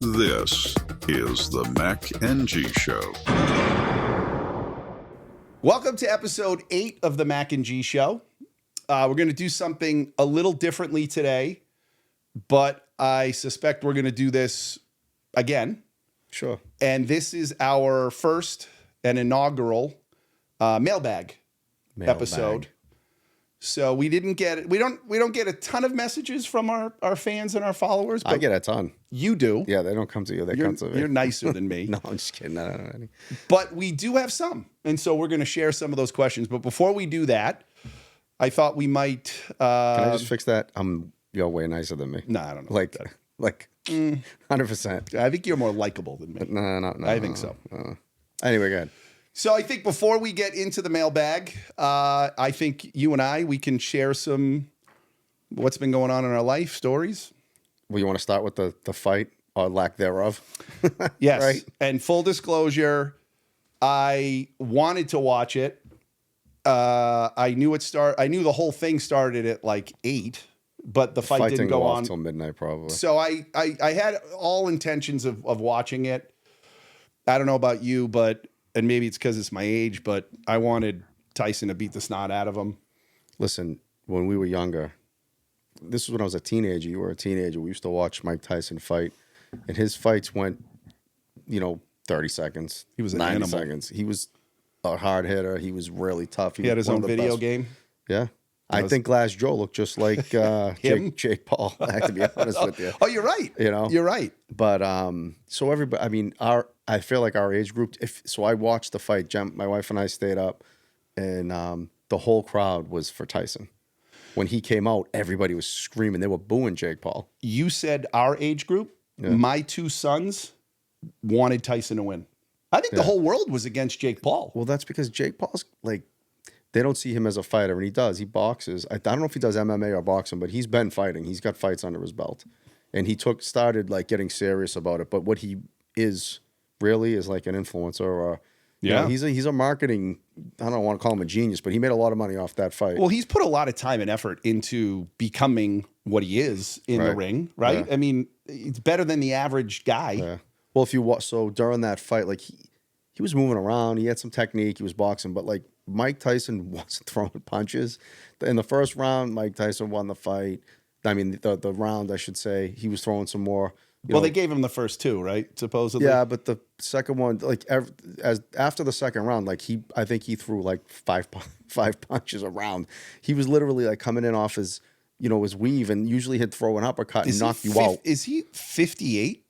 This is the Mack and G Show. Welcome to episode 8 of the Mack and G Show. We're going to do something a little differently today, but I suspect we're going to do this again. Sure. And this is our first and inaugural mailbag episode. So we don't get a ton of messages from our fans and our followers. But I get a ton. You do. Yeah, they don't come to you. They come to me. You're nicer than me. No, I'm just kidding. No. But we do have some. And so we're going to share some of those questions. But before we do that, I thought we might... Can I just fix that? You're way nicer than me. No, I don't know. Like 100%. I think you're more likable than me. No. I think so. Anyway, go ahead. So I think before we get into the mailbag, I think you and we can share some what's been going on in our life stories. Well, you want to start with the fight or lack thereof? Yes. Right? And full disclosure, I wanted to watch it. I knew the whole thing started at like 8, but the fight didn't go on until midnight probably. So I had all intentions of watching it. I don't know about you, and maybe it's because it's my age, but I wanted Tyson to beat the snot out of him. Listen, when we were younger, this was when I was a teenager. You were a teenager. We used to watch Mike Tyson fight, and his fights went, 30 seconds. He was an 90 animal. seconds. He was a hard hitter. He was really tough. He had his own video game. Yeah. I think Glass Joe looked just like Jake Paul, I have to be honest with you. Oh, you're right. You're right. But so everybody, I feel like our age group, so I watched the fight. My wife and I stayed up, and the whole crowd was for Tyson. When he came out, everybody was screaming. They were booing Jake Paul. You said our age group. Yeah. My 2 sons wanted Tyson to win. I think the whole world was against Jake Paul. Well, that's because Jake Paul's they don't see him as a fighter, and he does. He boxes. I don't know if he does MMA or boxing, but he's been fighting. He's got fights under his belt, and he started getting serious about it. But what he is really is like an influencer, or he's a marketing. I don't want to call him a genius, but he made a lot of money off that fight. Well, he's put a lot of time and effort into becoming what he is in the ring, right? Yeah. I mean, it's better than the average guy. Yeah. Well, if you watch, so during that fight, he was moving around. He had some technique. He was boxing, but Mike Tyson wasn't throwing punches. In the first round, Mike Tyson won the fight. I mean, the round, I should say. He was throwing some more. They gave him the first 2, right? Supposedly. Yeah, but the second one, after the second round, I think he threw five punches a round. He was literally coming in off his, his weave, and usually he'd throw an uppercut and knock you out. Is he 58?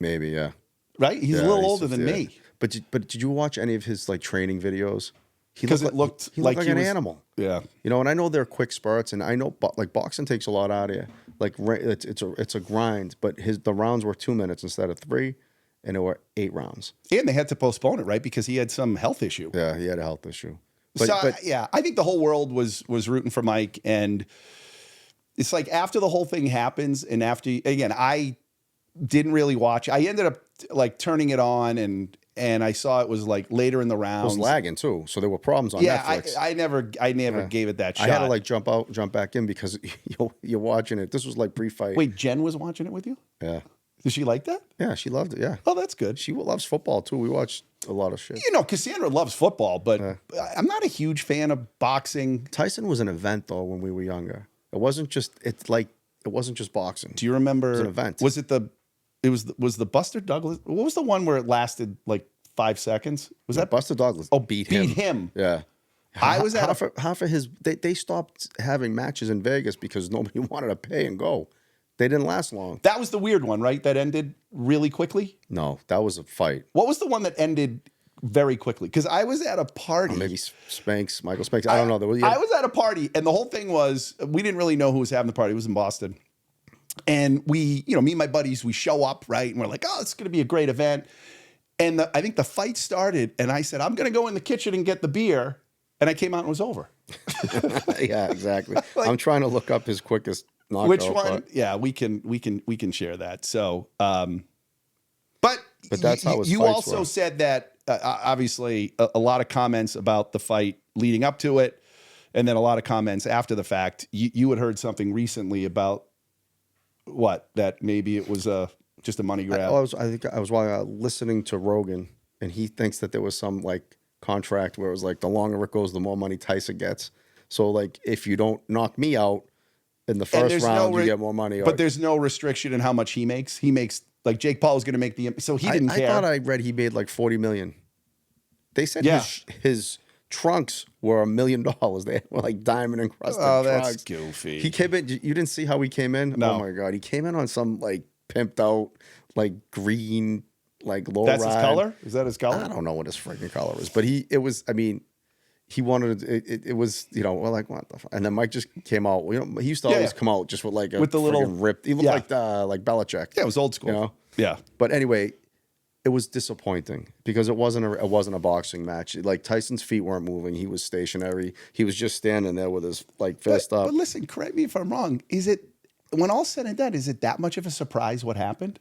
Maybe, yeah. Right? He's a little older than me. But did you watch any of his training videos? Because it looked like an animal. Yeah. And I know they're quick spurts, and I know boxing takes a lot out of you. It's a grind, but the rounds were 2 minutes instead of 3, and it were 8 rounds. And they had to postpone it, right? Because he had some health issue. Yeah, he had a health issue. I think the whole world was rooting for Mike, and it's after the whole thing happens, and I didn't really watch. I ended up turning it on, and I saw it was later in the rounds. It was lagging too, so there were problems on Netflix. I never gave it that shot. I had to jump back in because you're watching it. This was pre-fight. Wait, Jen was watching it with you? Yeah. Did she like that? Yeah, she loved it. Yeah. Oh, that's good. She loves football too. We watched a lot of shit. Cassandra loves football, but I'm not a huge fan of boxing. Tyson was an event though when we were younger. It wasn't just boxing. Do you remember? It was an event. Was the Buster Douglas? What was the one where it lasted 5 seconds? Was that Buster Douglas? Oh, beat him. Yeah. I was at half of his. They stopped having matches in Vegas because nobody wanted to pay and go. They didn't last long. That was the weird one, right? That ended really quickly. No, that was a fight. What was the one that ended very quickly? Because I was at a party. Maybe Michael Spanks. I don't know. I was at a party, and the whole thing was we didn't really know who was having the party. It was in Boston. And we, me and my buddies, we show up, right? And we're like, oh, it's going to be a great event. And I think the fight started, and I said, I'm going to go in the kitchen and get the beer. And I came out and it was over. Yeah, exactly. I'm trying to look up his quickest knockout. Which one? Part. Yeah, we can share that. So, but that's how his you fights also were. said that obviously a lot of comments about the fight leading up to it, and then a lot of comments after the fact. You had heard something recently about what, that maybe it was a just a money grab. I think I was listening to Rogan, and he thinks that there was some like contract where it was like the longer it goes, the more money Tyson gets. So like if you don't knock me out in the first round, you get more money. But there's no restriction in how much he makes. He makes like Jake Paul was going to make so he didn't care. I thought I read he made like $40 million. They said his trunks were $1 million. They were like diamond encrusted trunks. That's goofy. He came in. You didn't see how he came in? No. Oh my god, he came in on some like pimped out, like green, like low That's ride. his color? Is that his color? I don't know what his freaking color is, but he wanted it was, we're like, what the fuck? And then Mike just came out. He used to always come out just with like a the little ripped. He looked like Belichick. Yeah, it was old school. Yeah. But anyway, it was disappointing because it wasn't a boxing match. Like Tyson's feet weren't moving. He was stationary. He was just standing there with his like fist up. But listen, correct me if I'm wrong. Is it, when all said and done, is it that much of a surprise what happened?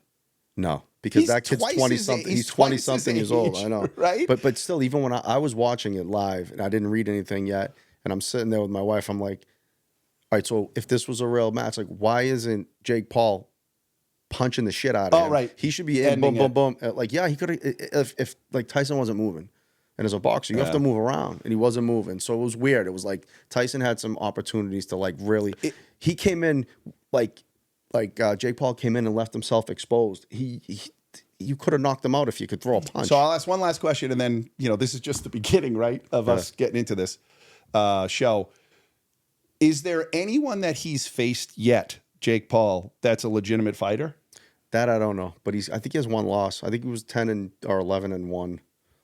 No, because that kid's 20 his something. age. He's 20 something years old. I know, right? But still, even when I was watching it live and I didn't read anything yet, and I'm sitting there with my wife, I'm like, all right, so if this was a real match, like why isn't Jake Paul punching the shit out of him? Right. He should be in, boom, boom, boom. Like, yeah, he could have, if like Tyson wasn't moving. And as a boxer, you have to move around, and he wasn't moving. So it was weird. It was like Tyson had some opportunities to like really. He came in like Jake Paul came in and left himself exposed. You could have knocked him out if you could throw a punch. So I'll ask one last question, and then this is just the beginning, right, of us getting into this show. Is there anyone that he's faced yet, Jake Paul, that's a legitimate fighter? That I don't know, but I think he has one loss. I think he was 10 or 11-1.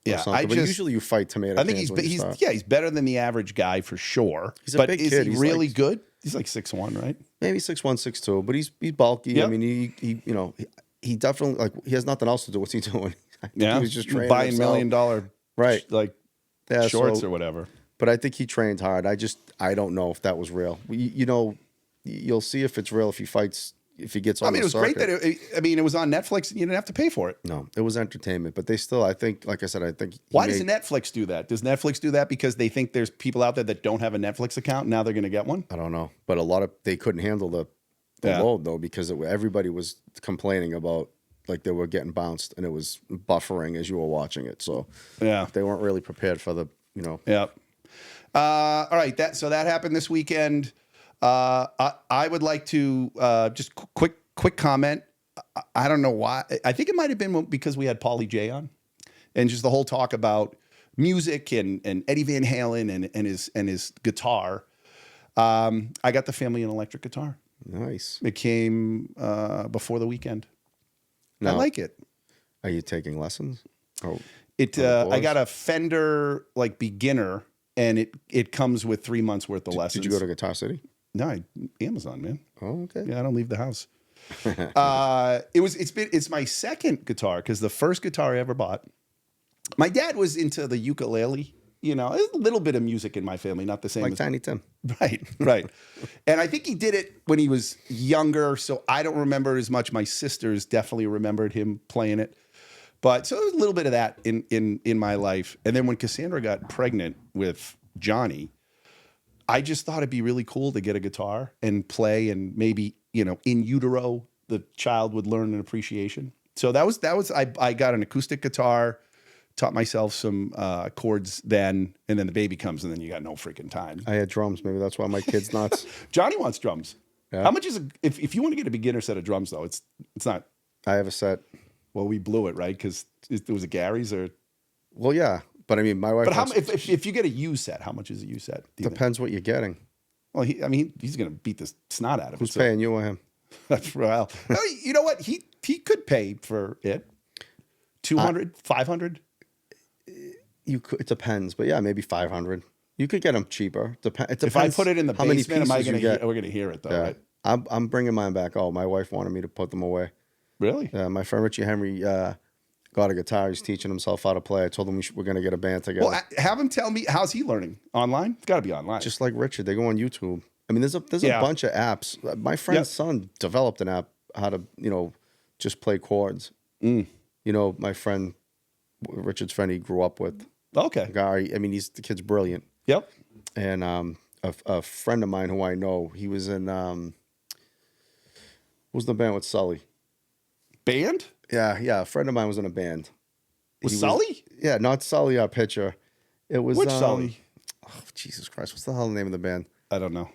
Yeah, but usually you fight tomato. I think he's better than the average guy for sure. He's a big kid. Is he He's really like, good? He's like 6'1", right? Maybe 6'1", 6'2", but he's bulky. Yep. I mean, he definitely like he has nothing else to do. What's he doing? He was just training buying himself. $1 million right shorts or whatever. But I think he trained hard. I don't know if that was real. You'll see if it's real if he fights. If he gets on the circuit. Great that it was on Netflix and you didn't have to pay for it. No, it was entertainment, but they still, I think, like I said, why does Netflix do that? Does Netflix do that because they think there's people out there that don't have a Netflix account and now they're going to get one? I don't know, but they couldn't handle the load though because everybody was complaining about like they were getting bounced and it was buffering as you were watching it. So they weren't really prepared for the Yeah. All right, that happened this weekend. I would like to just quick comment. I don't know why. I think it might have been because we had Paulie J on, and just the whole talk about music and Eddie Van Halen and his guitar. I got the family an electric guitar. Nice. It came before the weekend. Now, I like it. Are you taking lessons? Oh, I got a Fender like beginner, and it comes with 3 months worth of lessons. Did you go to Guitar City? No, Amazon, man. Oh, okay. Yeah, I don't leave the house. It's my second guitar because the first guitar I ever bought, my dad was into the ukulele. A little bit of music in my family, not the same like as Tiny Tim. Right. And I think he did it when he was younger, so I don't remember as much. My sisters definitely remembered him playing it. But so there's a little bit of that in my life. And then when Cassandra got pregnant with Johnny, I just thought it'd be really cool to get a guitar and play, and maybe, in utero, the child would learn an appreciation. So I got an acoustic guitar, taught myself some chords then, and then the baby comes, and then you got no freaking time. I had drums. Maybe that's why my kid's nuts. Johnny wants drums. Yeah. How much is if you want to get a beginner set of drums though? It's not. I have a set. Well, we blew it, right? Because it was a Gary's or. Well, yeah. But I mean, my wife. But if you get a U set, how much is a U set? Depends what you're getting. Well, he's going to beat the snot out of it. Who's paying you or him? That's well. You know what? He could pay for it. 200, 500. You could. It depends, but yeah, maybe 500. You could get them cheaper. It depends. If I put it in the basement, am I going to get? We're going to hear it though, Yeah. right? I'm bringing mine back. Oh, my wife wanted me to put them away. Really? My friend Richie Henry got a guitar. He's teaching himself how to play. I told him we're going to get a band together. Well, have him tell me, how's he learning? Online? It's got to be online. Just like Richard, they go on YouTube. I mean, there's a bunch of apps. My friend's son developed an app how to just play chords. My friend Richard's friend he grew up with. Okay. Guy. I mean, the kid's brilliant. Yep. And a friend of mine who I know, he was in what was the band with Sully? Band? Yeah. A friend of mine was in a band. Was Sully? Yeah, not Sully, our pitcher. It was Which Sully? Oh, Jesus Christ! What's the hell the name of the band? I don't know.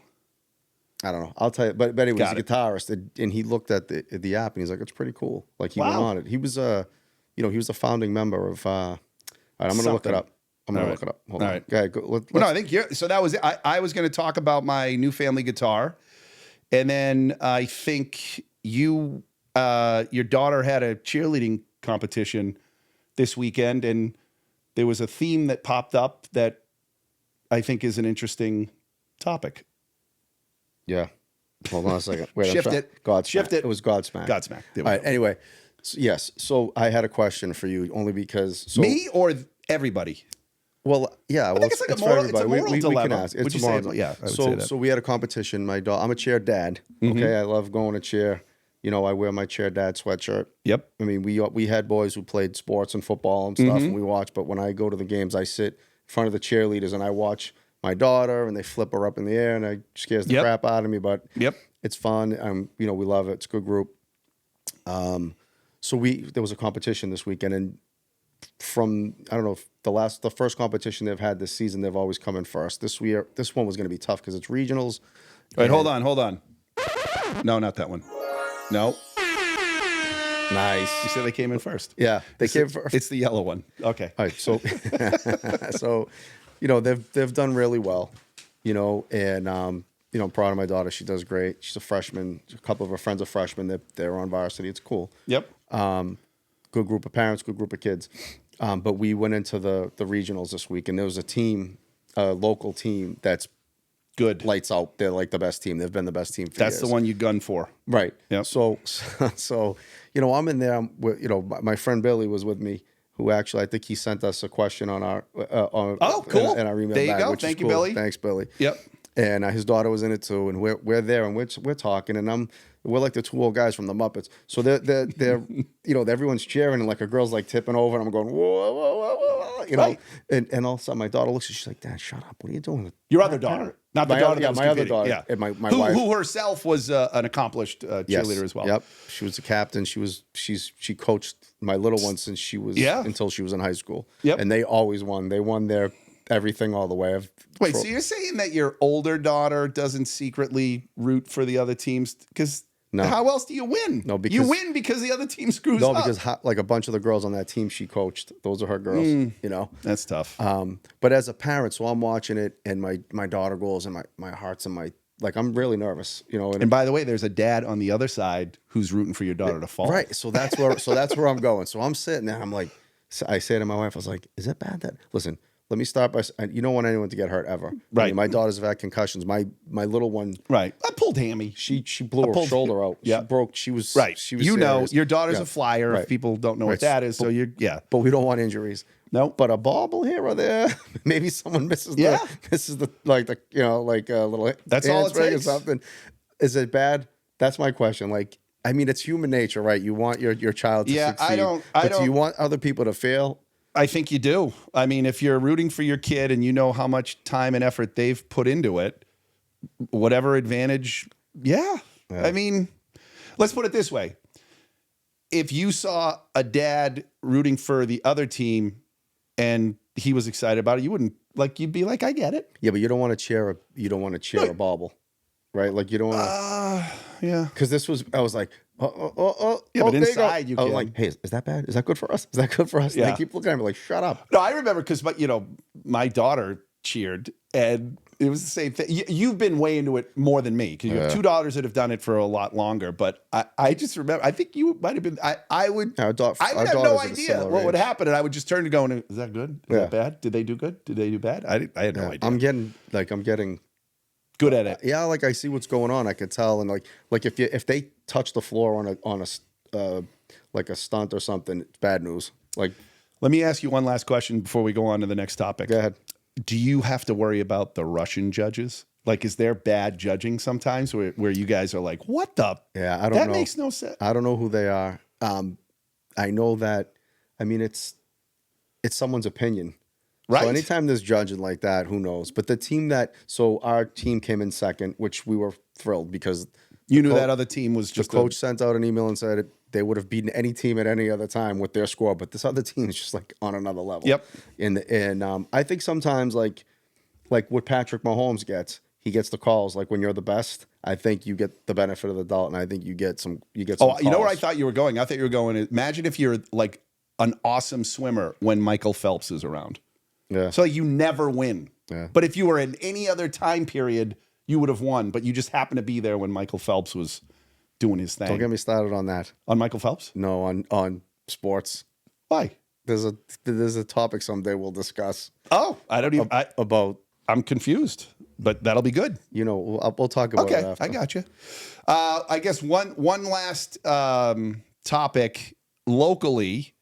I'll tell you. But anyway, he's Got a guitarist, and he looked at the app and he's like, "It's pretty cool." Like he went Wow. on it. He was he was a founding member of. All right, I'm gonna look it up. Hold All on. right. Go ahead. Well, no, I think so that was it. I was going to talk about my new family guitar, and then I think your daughter had a cheerleading competition this weekend, and there was a theme that popped up that I think is an interesting topic. Yeah. Hold on a second. Wait, Shift it. Godsmack. Shift it. It was Godsmack. Godsmack. All right. Anyway, yes. So I had a question for you, only because me or everybody. Well, yeah. Well, think it's like a moral- it's a moral we can dilemma. ask. Would It's you a say moral it? Yeah, I would so say that. so we had a competition. I'm a chair dad. Okay, I love going to chair. I wear my chair dad sweatshirt. Yep. I mean, we had boys who played sports and football and stuff, and we watched. But when I go to the games, I sit in front of the cheerleaders and I watch my daughter, and they flip her up in the air, and it scares the crap out of me. But it's fun. We love it. It's a good group. So there was a competition this weekend, and from I don't know if the first competition they've had this season, they've always come in first. This one was going to be tough because it's regionals. Wait, hold on. No, not that one. No. Nice. You said they came in first. Yeah, they came first. It's the yellow one. Okay. All right, so so they've done really well, and I'm proud of my daughter. She does great. She's a freshman. A couple of her friends are freshmen. They're on varsity. It's cool. Yep. Good group of parents, good group of kids. But we went into the regionals this week, and there was a local team that's good. Lights out. They're like the best team. They've been the best team for That's years. the one you gun for. Right. Yep. So I'm in there. My friend Billy was with me, who actually I think he sent us a question on our cool. in our email there you bag, go. which Thank is you, cool. Billy. Thanks, Billy. Yep. And his daughter was in it too, and we're there, and we're talking, and we're like the two old guys from the Muppets. So they're everyone's cheering, and like a girl's like tipping over, and I'm going whoa, whoa, whoa, whoa, Right. and all of a sudden my daughter looks, and she's like, "Dad, shut up! What are you doing?" Your other daughter, not the daughter. My other daughter. Yeah. And my who, wife, who herself was an accomplished cheerleader as well. Yep, she was the captain. She coached my little one since she was until she was in high school. Yep. And they always won. They won their everything all the way. Wait, so you're saying that your older daughter doesn't secretly root for the other teams? Because how else do you win? No, because you win because the other team screws up. No, because like a bunch of the girls on that team she coached, those are her girls. That's tough. But as a parent, so I'm watching it, and my daughter goes, and my heart's in my I'm really nervous. And by the way, there's a dad on the other side who's rooting for your daughter to fall. Right. So that's where I'm going. So I'm sitting there. I'm like, I say to my wife, I was like, "Is it bad that listen?" Let me start by. You don't want anyone to get hurt ever. Right. I mean, my daughters have had concussions. My little one. Right. I pulled hammy. She blew her shoulder out. Yeah. She broke. She was right. She was. Your daughter's a flyer. Right. If people don't know what that is, so you're But we don't want injuries. No. But a bobble here or there. Maybe someone misses the little. That's all it handspring takes. or something. Is it bad? That's my question. It's human nature, right? You want your child to succeed. Do you want other people to fail? I think you do. I mean, if you're rooting for your kid and you know how much time and effort they've put into it, whatever advantage, yeah. I mean, let's put it this way. If you saw a dad rooting for the other team and he was excited about it, you wouldn't you'd be like, I get it. Yeah, but you don't want to cheer a bobble. Right? Like you don't want to. Yeah. Because I was like, yeah, but inside you can. I was like, hey, is that bad? Is that good for us? Is that good for us? Yeah. And they keep looking at me like, shut up. No, I remember because, my daughter cheered and it was the same thing. You've been way into it more than me because you have two daughters that have done it for a lot longer. But I just remember, I think you might have been, I would have no idea what would happen. And I would just turn to go, is that good? Is that bad? Did they do good? Did they do bad? I had no idea. I'm getting good at it. Yeah, I see what's going on. I could tell, and if they touch the floor on a stunt or something, it's bad news. Let me ask you one last question before we go on to the next topic. Go ahead. Do you have to worry about the Russian judges? Is there bad judging sometimes where you guys are like, what the? Yeah, I don't know. That makes no sense. I don't know who they are. I know that. I mean, it's someone's opinion. Right. So anytime there's judging like that, who knows? But our team came in second, which we were thrilled because you knew that other team was just the coach sent out an email and said they would have beaten any team at any other time with their score, but this other team is just like on another level. Yep. And I think sometimes like what Patrick Mahomes gets, he gets the calls. Like when you're the best, I think you get the benefit of the doubt, and I think you get some. Oh, you know where I thought you were going? I thought you were going. Imagine if you're like an awesome swimmer when Michael Phelps is around. Yeah. So you never win. Yeah. But if you were in any other time period, you would have won. But you just happened to be there when Michael Phelps was doing his thing. Don't get me started on that. On Michael Phelps? No, on sports. Why? There's a topic someday we'll discuss. Oh, I don't even. About. I'm confused, but that'll be good. You know, we'll talk about it after. I got you. I guess one last topic locally,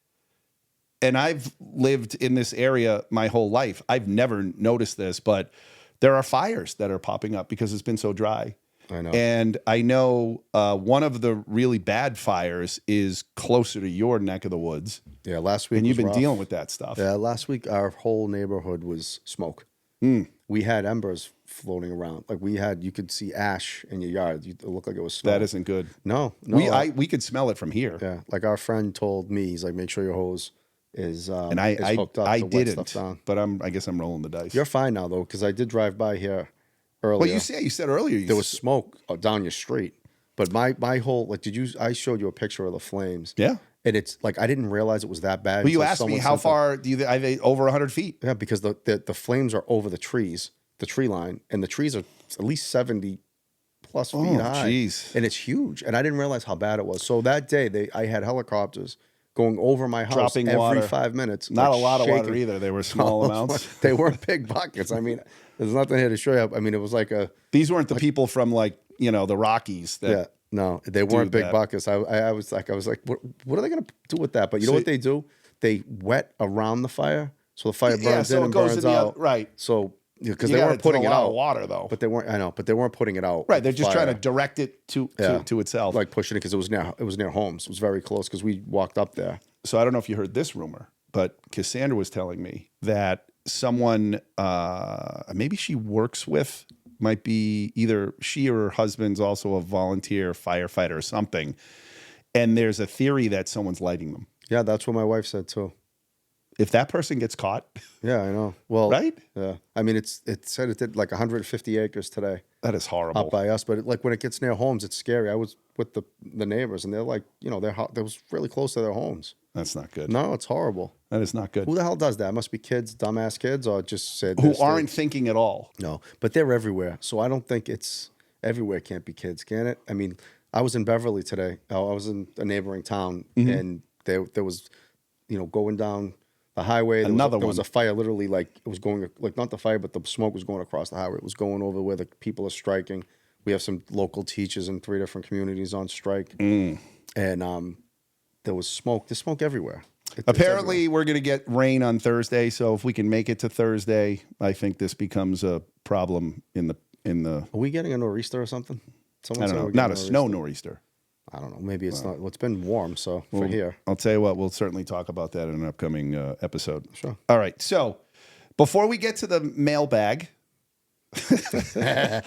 and I've lived in this area my whole life. I've never noticed this, but there are fires that are popping up because it's been so dry. I know. And I know one of the really bad fires is closer to your neck of the woods. Yeah, last week. And you've been rough. dealing with that stuff. Yeah, last week our whole neighborhood was smoke. We had embers floating around. Like you could see ash in your yard. It looked like it was smoke. That isn't good. No. We could smell it from here. Yeah, like our friend told me, he's like, make sure your hose is And hooked up I to wet didn't, stuff down. but I guess I'm rolling the dice. You're fine now though, because I did drive by here earlier. Well, you said earlier there was smoke down your street, but my whole like, I showed you a picture of the flames. Yeah. And it's like I didn't realize it was that bad. Well, you asked me how far do you? I've over 100 feet. Yeah, because the flames are over the trees, the tree line, and the trees are at least 70 plus feet high. Jeez. And it's huge. And I didn't realize how bad it was. So that day, I had helicopters going over my house Dropping every water. 5 minutes. Not like a lot shaking. of water either. They were small amounts. They weren't big buckets. I mean, there's nothing here to show you. I mean, it was like a. These weren't the people from like the Rockies. That Yeah. No, they weren't big that. buckets. I was like, what are they going to do with that? But you know what they do? They wet around the fire, so the fire burns so in it and goes burns in the out. other, right. So because You they gotta weren't putting throw it a lot out, of water though. but they weren't. I know, but they weren't putting it out. Right, they're just fire. trying to direct it to itself. like pushing it because it was near homes. It was very close because we walked up there. So I don't know if you heard this rumor, but Cassandra was telling me that someone, maybe she works with, might be either she or her husband's also a volunteer firefighter or something. And there's a theory that someone's lighting them. Yeah, that's what my wife said too. If that person gets caught, Yeah, I know. Well, right? Yeah, I mean, it said it did like 150 acres today That is horrible. up by us, but like when it gets near homes, it's scary. I was with the neighbors, and they're like, they was really close to their homes. That's not good. No, it's horrible. That is not good. Who the hell does that? It must be kids, dumbass kids, or just said Who aren't thinking at all. No, but they're everywhere. So I don't think it's everywhere. Can't be kids, can it? I mean, I was in Beverly today. I was in a neighboring town, and there was, going down the highway. There was a fire. Literally, like it was going like not the fire, but the smoke was going across the highway. It was going over where the people are striking. We have some local teachers in 3 different communities on strike, and there was smoke. There's smoke everywhere. Apparently, we're going to get rain on Thursday. So if we can make it to Thursday, I think this becomes a problem in the. Are we getting a nor'easter or something? I don't know. Not a snow nor'easter. I don't know. Maybe it's not. Well, it's been warm, so for here. I'll tell you what. We'll certainly talk about that in an upcoming episode. Sure. All right. So before we get to the mailbag, I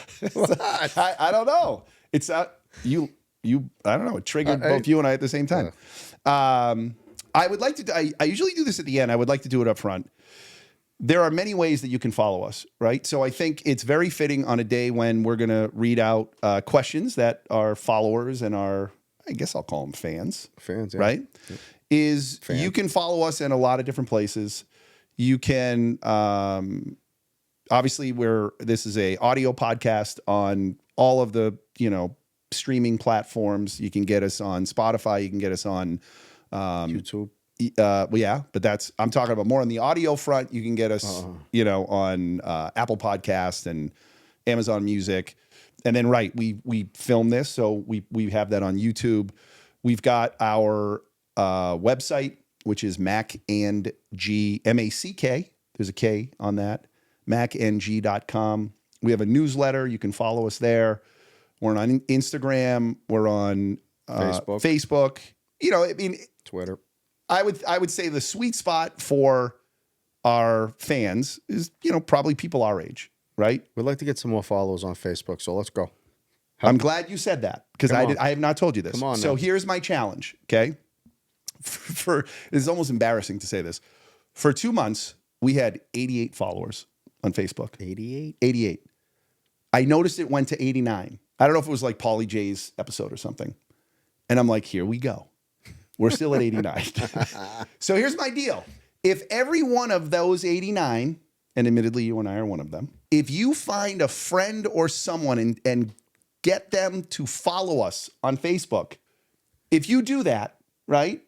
don't know. It's you. I don't know. It triggered both you and I at the same time. I would like to. I usually do this at the end. I would like to do it up front. There are many ways that you can follow us, right? So I think it's very fitting on a day when we're going to read out questions that our followers and I guess I'll call them fans. Fans, yeah. Right? Yeah. You can follow us in a lot of different places. You can, obviously this is a audio podcast on all of the, streaming platforms. You can get us on Spotify. You can get us on YouTube. Yeah, but I'm talking about more on the audio front. You can get us, on Apple Podcast and Amazon Music, and then we film this, so we have that on YouTube. We've got our website, which is Mack and G MACK. There's a K on that. MackandG.com. We have a newsletter. You can follow us there. We're on Instagram. We're on Facebook. Twitter. I would say the sweet spot for our fans is, probably people our age, right? We'd like to get some more followers on Facebook, so let's go. I'm glad you said that because I have not told you this. Come on so now. here's my challenge, okay? It's almost embarrassing to say this. For 2 months, we had 88 followers on Facebook. 88? 88. I noticed it went to 89. I don't know if it was like Pauly J's episode or something. And I'm like, here we go. We're still at 89. So here's my deal. If every one of those 89, and admittedly you and I are one of them, if you find a friend or someone and get them to follow us on Facebook, if you do that, right?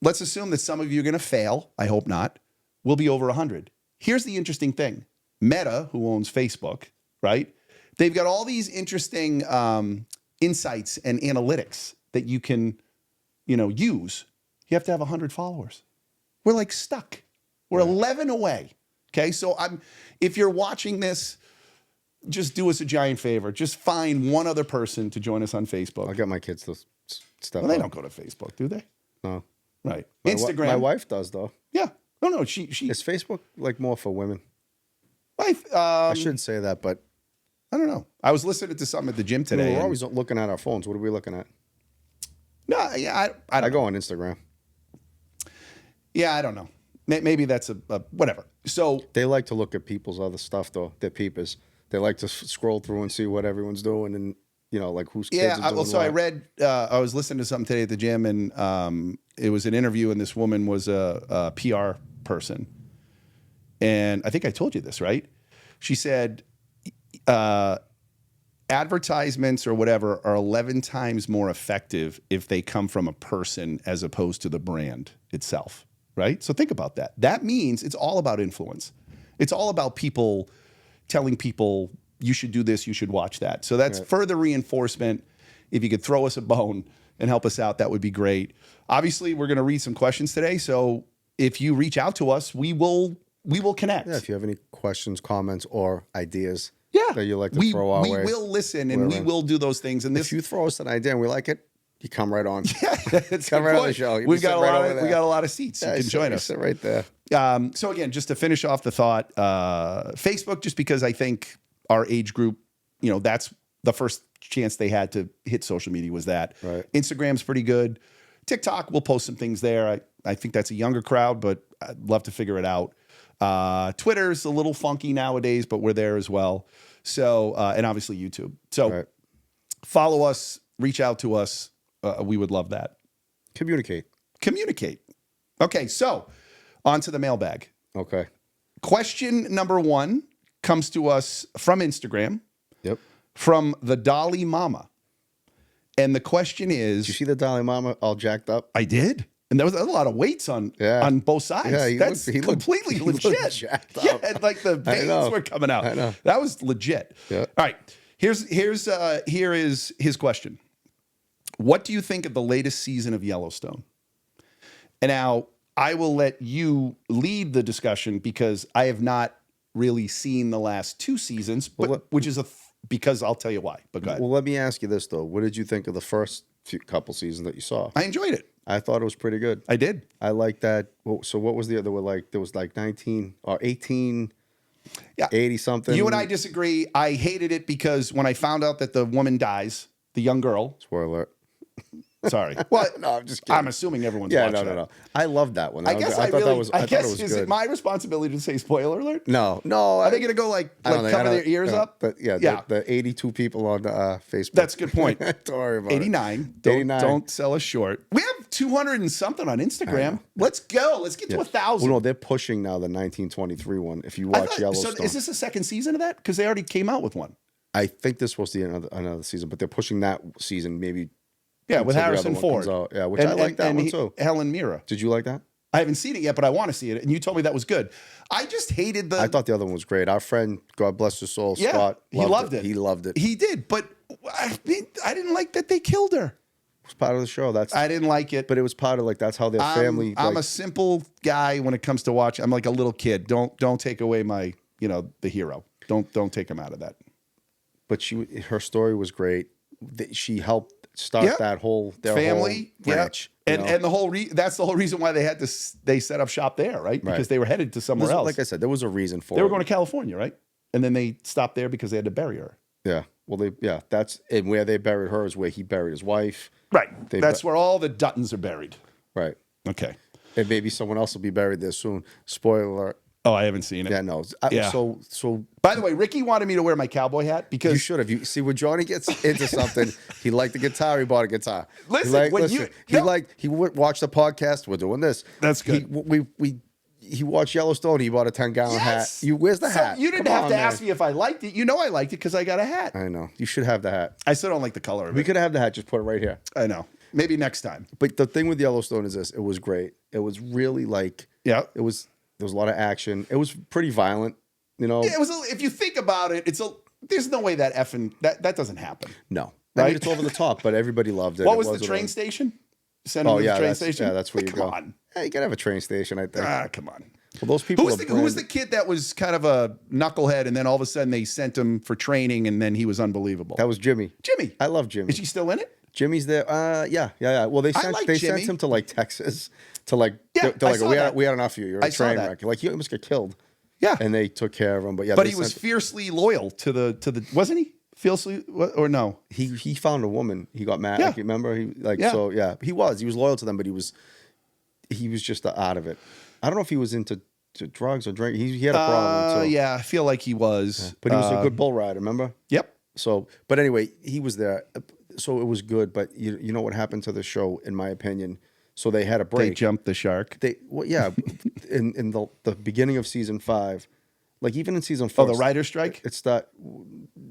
Let's assume that some of you are going to fail. I hope not. We'll be over 100. Here's the interesting thing. Meta, who owns Facebook, right? They've got all these interesting insights and analytics that you can, use. You have to have 100 followers. We're like stuck. We're 11 away. Okay, so if you're watching this, just do us a giant favor. Just find one other person to join us on Facebook. I'll get my kids to step Well, they up. don't go to Facebook, do they? No. Right. My Instagram. my wife does, though. Yeah. No. She. Is Facebook like more for women? Wife. I shouldn't say that, but I don't know. I was listening to something at the gym today. we're always looking at our phones. What are we looking at? No, yeah, I I don't go know. on Instagram. Yeah, I don't know. Maybe that's a whatever. So They like to look at people's other stuff, though. Their peepers. They like to scroll through and see what everyone's doing, and like whose kids yeah, are doing so I what. read. I was listening to something today at the gym, and it was an interview, and this woman was a PR person, and I think I told you this, right? She said advertisements or whatever are 11 times more effective if they come from a person as opposed to the brand itself, right? So think about that. That means it's all about influence. It's all about people telling people you should do this, you should watch that. So that's further reinforcement. If you could throw us a bone and help us out, that would be great. Obviously, we're going to read some questions today. So if you reach out to us, we will connect. Yeah, if you have any questions, comments, or ideas Yeah. that you like to throw our way. We will listen and we will do those things. And this, If you throw us an idea and we like it, you come right on. it's come a right good on the point. show. You We've sit got a right lot over of there. we got a lot of seats. Yeah, You can join us. Sit right there. So again, just to finish off the thought, Facebook, just because I think our age group, that's the first chance they had to hit social media was that. Right. Instagram's pretty good. TikTok, we'll post some things there. I think that's a younger crowd, but I'd love to figure it out. Twitter's a little funky nowadays, but we're there as well. So, and obviously YouTube. So follow us, reach out to us. We would love that. Communicate. Okay, so on to the mailbag. Okay. Question number 1 comes to us from Instagram, Yep. from the Dolly Mama. And the question is... Did you see the Dalai Mama all jacked up? I did. And there was a lot of weights on both sides. Yeah, That's completely legit. jacked up. Yeah, and like the veins were coming out. I know. That was legit. Yeah. All right. Here is his question. What do you think of the latest season of Yellowstone? And now I will let you lead the discussion because I have not really seen the last 2 seasons, which is because I'll tell you why. But go ahead. Well, let me ask you this, though. What did you think of the first couple seasons that you saw? I enjoyed it. I thought it was pretty good. I did. I like that. So what was the other one? Like, there was like 19 or 18, 80 something. You and I disagree. I hated it because when I found out that the woman dies, the young girl. Spoiler alert. Sorry. Well, No, I'm just kidding. I'm assuming everyone's Yeah, watched no. that. I loved that one. I guess I thought really. that was. I thought it was is good. it my responsibility to say spoiler alert? No. Are they going to go like cover their ears up? The 82 people on Facebook. That's a good point. Don't worry about 89. it. 89. Don't sell us short. We have 200 and something on Instagram. Let's go. Let's get to 1,000. Well, no, they're pushing now the 1923 one. If you watch Yellowstone. So is this a second season of that? Because they already came out with one. I think this was another season, but they're pushing that season maybe. Yeah, with until the Harrison other one Ford. comes out. Yeah, which I like that one too. Helen Mirren. Did you like that? I haven't seen it yet, but I want to see it. And you told me that was good. I just hated the. I thought the other one was great. Our friend, God bless his soul, Yeah, Scott, he loved it. He loved it. It He did, but I didn't like that they killed her. was part of the show. I didn't like it. But it was part of that's how their family. I'm a simple guy when it comes to watching. I'm like a little kid. Don't take away my the hero. Don't take him out of that. But her story was great. She helped start that whole family branch. And the whole that's the whole reason why they set up shop there, right? Because they were headed to somewhere else. Like I said, there was a reason for it. They were going to California, right? And then they stopped there because they had to bury her. Yeah. That's and where they buried her is where he buried his wife. Right. That's where all the Duttons are buried. Right. Okay. And maybe someone else will be buried there soon. Spoiler alert. Oh, I haven't seen it. Yeah, no. So. By the way, Ricky wanted me to wear my cowboy hat because You should have. You see, when Johnny gets into something, he liked the guitar. He bought a guitar. Listen, he would watch the podcast. We're doing this. That's good. He watched Yellowstone. He bought a 10-gallon hat. Where's the hat? You didn't have to ask me if I liked it. You know I liked it because I got a hat. I know. You should have the hat. I still don't like the color of it. We could have the hat. Just put it right here. I know. Maybe next time. But the thing with Yellowstone is this: it was great. It was really like Yeah. There was a lot of action. It was pretty violent. You know. Yeah, it was. If you think about it, there's no way that that doesn't happen. No. Right? I mean, it's over the top, but everybody loved it. What was the train station? Send him to the train station. Yeah, that's where you go. Come on. Yeah, you gotta have a train station, I think. Come on. Well, those people. Who was the kid that was kind of a knucklehead, and then all of a sudden they sent him for training, and then he was unbelievable? That was Jimmy. Jimmy. I love Jimmy. Is he still in it? Jimmy's there. Yeah. Well, they sent him to like Texas to like. Yeah, they're like, we that. had enough of you. You're a train wreck. Like you almost get killed. Yeah. And they took care of him. But yeah. But he was fiercely loyal to the. Wasn't he? Fiercely or no? He found a woman. He got mad. Yeah. Like, remember? He was loyal to them, but he was just out of it. I don't know if he was into drugs or drink. He had a problem. So. Yeah, I feel like he was. Yeah. But he was a good bull rider. Remember? Yep. So, but anyway, he was there. So it was good. But you know what happened to the show, in my opinion? So they had a break. They jumped the shark. In the beginning of season 5, like even in season 4. Oh, the writer's strike. It's that.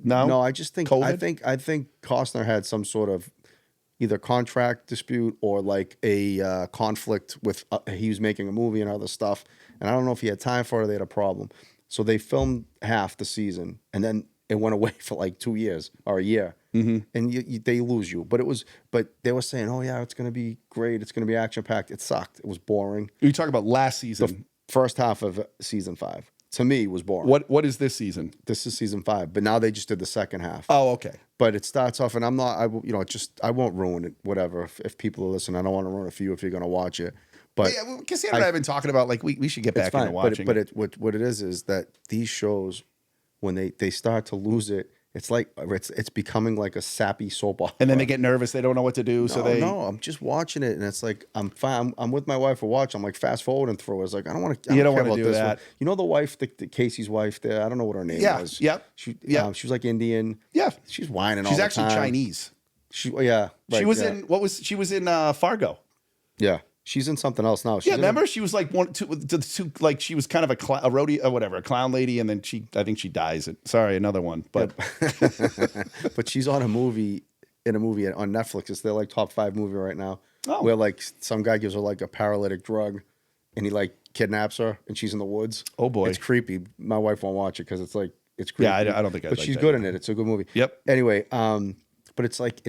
No, I just think COVID? I think Costner had some sort of either contract dispute or like a conflict with he was making a movie and other stuff, and I don't know if he had time for it or they had a problem. So they filmed half the season and then it went away for like 2 years or a year, and they lose you. But they were saying, oh yeah, it's gonna be great, it's gonna be action packed. It sucked. It was boring. You talk about last season. The first half of season 5 to me was boring. What is this season? This is season 5, but now they just did the second half. Oh, okay. But it starts off, and I'm not, I won't ruin it. Whatever. If people are listening, I don't want to ruin it for you if you're going to watch it. But yeah, Cassandra and I have been talking about like we should get back into watching. But what it is that these shows, when they start to lose it, it's like it's becoming like a sappy soap opera. And then they get nervous. They don't know what to do. No, I'm just watching it, and it's like I'm fine. I'm with my wife for watch. I'm like fast forwarding through. It's like I don't want to. You don't want to do that. You know the wife, the Casey's wife. There, I don't know what her name was. Yeah. She was like Indian. Yeah. She's whining. She's all actually the time. Chinese. She was in She was in Fargo. Yeah. She's in something else now. Remember? She was like two, like she was kind of a rodeo or whatever, a clown lady, and then I think she dies. Sorry, another one. But but she's on a movie on Netflix. It's their like top 5 movie right now. Oh. Where like some guy gives her like a paralytic drug, and he like kidnaps her, and she's in the woods. Oh boy, it's creepy. My wife won't watch it because it's creepy. Yeah, I don't think. But she's good in it. It's a good movie. Yep. Anyway, but it's like